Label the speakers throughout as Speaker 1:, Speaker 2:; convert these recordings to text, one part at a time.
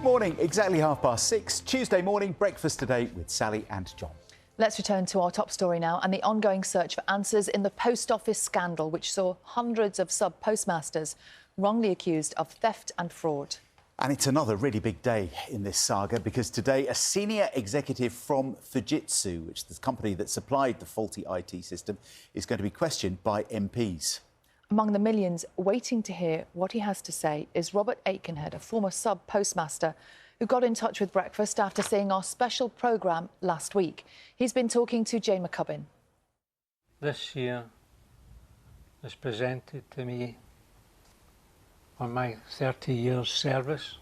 Speaker 1: Morning, exactly 6:30, Tuesday morning, breakfast today with Sally and John.
Speaker 2: Let's return to our top story now and the ongoing search for answers in the post office scandal, which saw hundreds of sub-postmasters wrongly accused of theft and fraud.
Speaker 1: And it's another really big day in this saga because today a senior executive from Fujitsu, which is the company that supplied the faulty IT system, is going to be questioned by MPs.
Speaker 2: Among the millions waiting to hear what he has to say is Robert Aitkenhead, a former sub-postmaster who got in touch with Breakfast after seeing our special programme last week. He's been talking to Jane McCubbin.
Speaker 3: This year was presented to me on my 30 years service.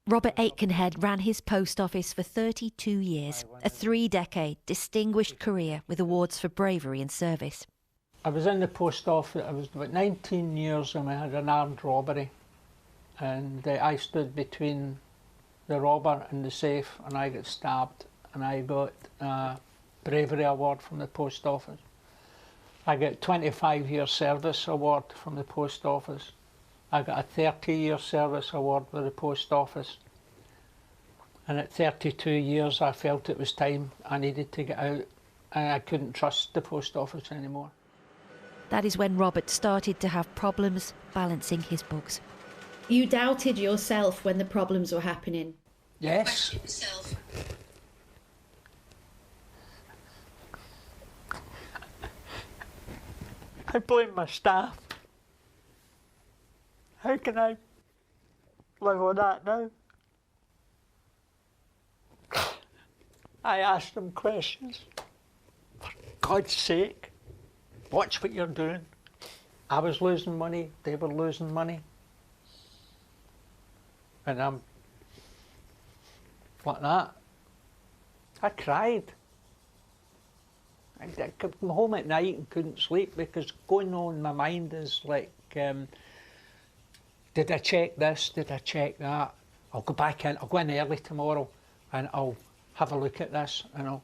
Speaker 4: Robert Aitkenhead ran his post office for 32 years, a 3-decade distinguished career with awards for bravery and service.
Speaker 3: I was in the post office, I was about 19 years and we had an armed robbery, and I stood between the robber and the safe and I got stabbed, and I got a bravery award from the post office. I got 25-year service award from the post office. I got a 30-year service award with the post office, and at 32 years I felt it was time I needed to get out, and I couldn't trust the post office anymore.
Speaker 4: That is when Robert started to have problems balancing his books.
Speaker 5: You doubted yourself when the problems were happening?
Speaker 3: Yes. I blame my staff. How can I live on that now? I asked them questions. For God's sake, watch what you're doing. I was losing money, they were losing money. And I'm like that. I cried. I come home at night and couldn't sleep because going on in my mind is like, did I check this? Did I check that? I'll go back in, I'll go in early tomorrow and I'll have a look at this and I'll...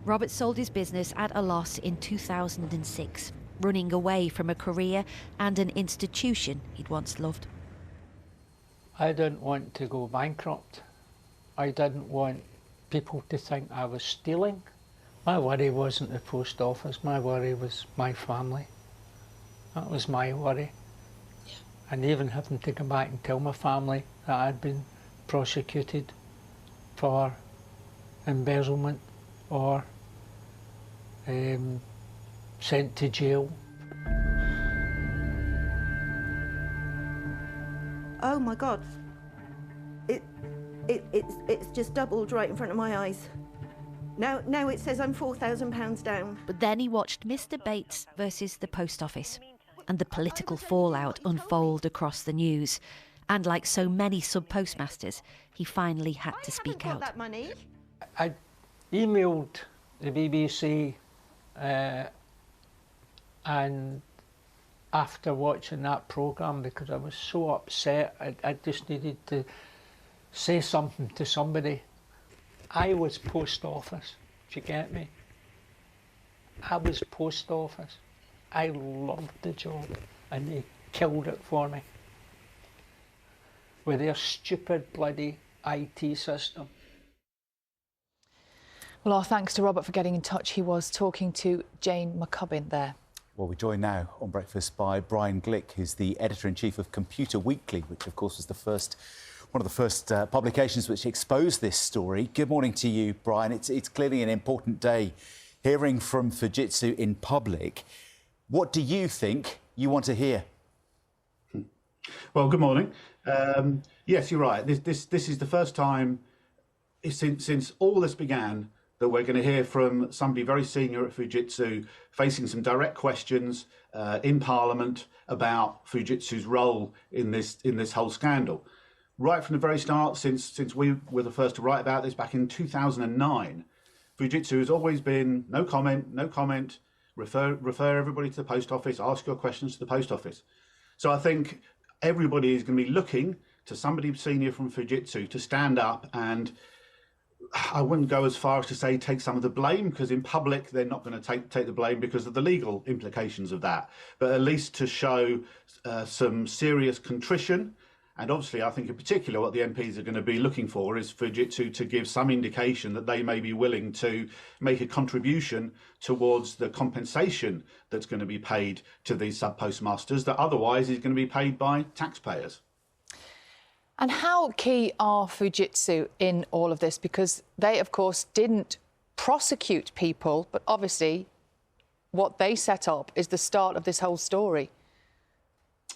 Speaker 4: Robert sold his business at a loss in 2006, running away from a career and an institution he'd once loved.
Speaker 3: I didn't want to go bankrupt. I didn't want people to think I was stealing. My worry wasn't the post office, my worry was my family. That was my worry. Yeah. And even having to come back and tell my family that I'd been prosecuted for embezzlement or sent to jail.
Speaker 6: Oh my God, it's just doubled right in front of my eyes. Now it says I'm £4,000 down.
Speaker 4: But then he watched Mr. Bates versus the post office and the political fallout unfold across the news. And like so many sub-postmasters, he finally had to speak out.
Speaker 6: That money.
Speaker 3: I emailed the BBC and after watching that programme, because I was so upset, I just needed to say something to somebody. I was post office, do you get me? I was post office. I loved the job and they killed it for me with their stupid bloody IT system.
Speaker 2: Well, our thanks to Robert for getting in touch. He was talking to Jane McCubbin there.
Speaker 1: Well, we're joined now on Breakfast by Brian Glick, who's the editor-in-chief of Computer Weekly, which, of course, was one of the first publications which exposed this story. Good morning to you, Brian. It's clearly an important day hearing from Fujitsu in public. What do you think you want to hear?
Speaker 7: Well, good morning. Yes, you're right. This is the first time since all this began that we're going to hear from somebody very senior at Fujitsu facing some direct questions in Parliament about Fujitsu's role in this whole scandal. Right from the very start, since we were the first to write about this back in 2009, Fujitsu has always been no comment, refer everybody to the post office, ask your questions to the post office. So I think everybody is going to be looking to somebody senior from Fujitsu to stand up and, I wouldn't go as far as to say take some of the blame, because in public they're not going to take the blame because of the legal implications of that, but at least to show some serious contrition And obviously, I think in particular what the MPs are going to be looking for is Fujitsu to give some indication that they may be willing to make a contribution towards the compensation that's going to be paid to these sub-postmasters that otherwise is going to be paid by taxpayers.
Speaker 2: And how key are Fujitsu in all of this? Because they, of course, didn't prosecute people, but obviously what they set up is the start of this whole story.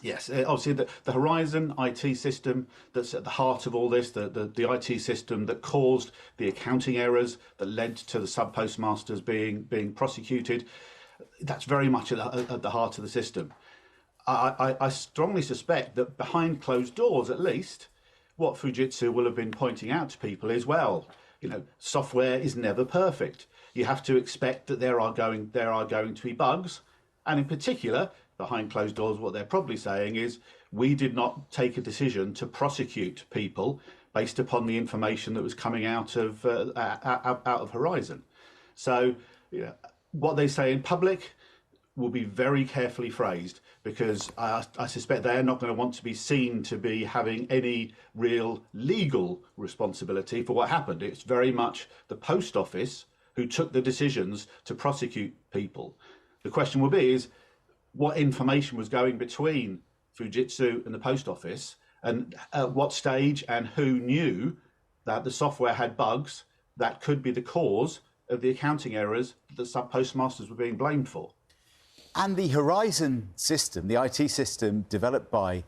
Speaker 7: Yes, obviously the Horizon IT system that's at the heart of all this, the IT system that caused the accounting errors that led to the sub-postmasters being prosecuted, that's very much at the heart of the system. I strongly suspect that behind closed doors, at least, what Fujitsu will have been pointing out to people is, well, you know, software is never perfect. You have to expect that there are going to be bugs, and in particular, behind closed doors, what they're probably saying is, we did not take a decision to prosecute people based upon the information that was coming out of Horizon. So, you know, what they say in public will be very carefully phrased, because I suspect they're not going to want to be seen to be having any real legal responsibility for what happened. It's very much the post office who took the decisions to prosecute people. The question will be is, what information was going between Fujitsu and the post office, and at what stage, and who knew that the software had bugs that could be the cause of the accounting errors that the sub-postmasters were being blamed for.
Speaker 1: And the Horizon system, the IT system developed by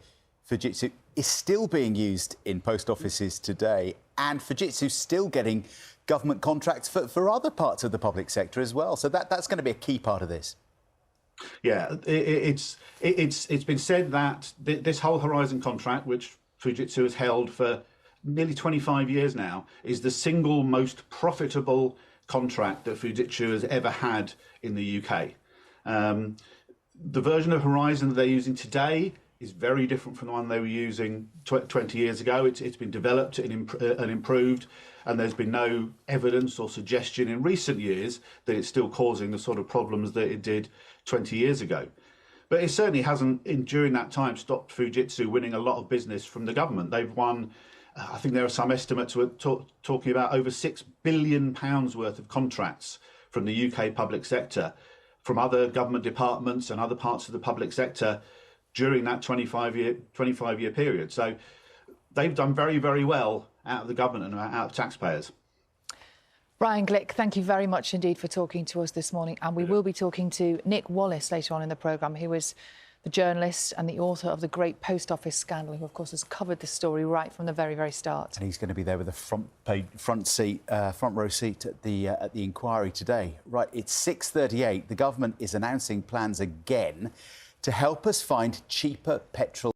Speaker 1: Fujitsu, is still being used in post offices today, and Fujitsu's still getting government contracts for other parts of the public sector as well. So that's going to be a key part of this.
Speaker 7: Yeah, it's been said that this whole Horizon contract, which Fujitsu has held for nearly 25 years now, is the single most profitable contract that Fujitsu has ever had in the UK. The version of Horizon that they're using today is very different from the one they were using 20 years ago. It's been developed and improved, and there's been no evidence or suggestion in recent years that it's still causing the sort of problems that it did 20 years ago. But it certainly hasn't, during that time, stopped Fujitsu winning a lot of business from the government. They've won, I think there are some estimates talking about over £6 billion worth of contracts from the UK public sector, from other government departments and other parts of the public sector during that 25-year period. So they've done very, very well out of the government and out of taxpayers.
Speaker 2: Brian Glick, thank you very much indeed for talking to us this morning. And we will be talking to Nick Wallace later on in the programme, who is the journalist and the author of the Great Post Office Scandal, who, of course, has covered this story right from the very, very start. And he's going to be there with a front row seat at the inquiry today. Right, it's 6:38. The government is announcing plans again to help us find cheaper petrol.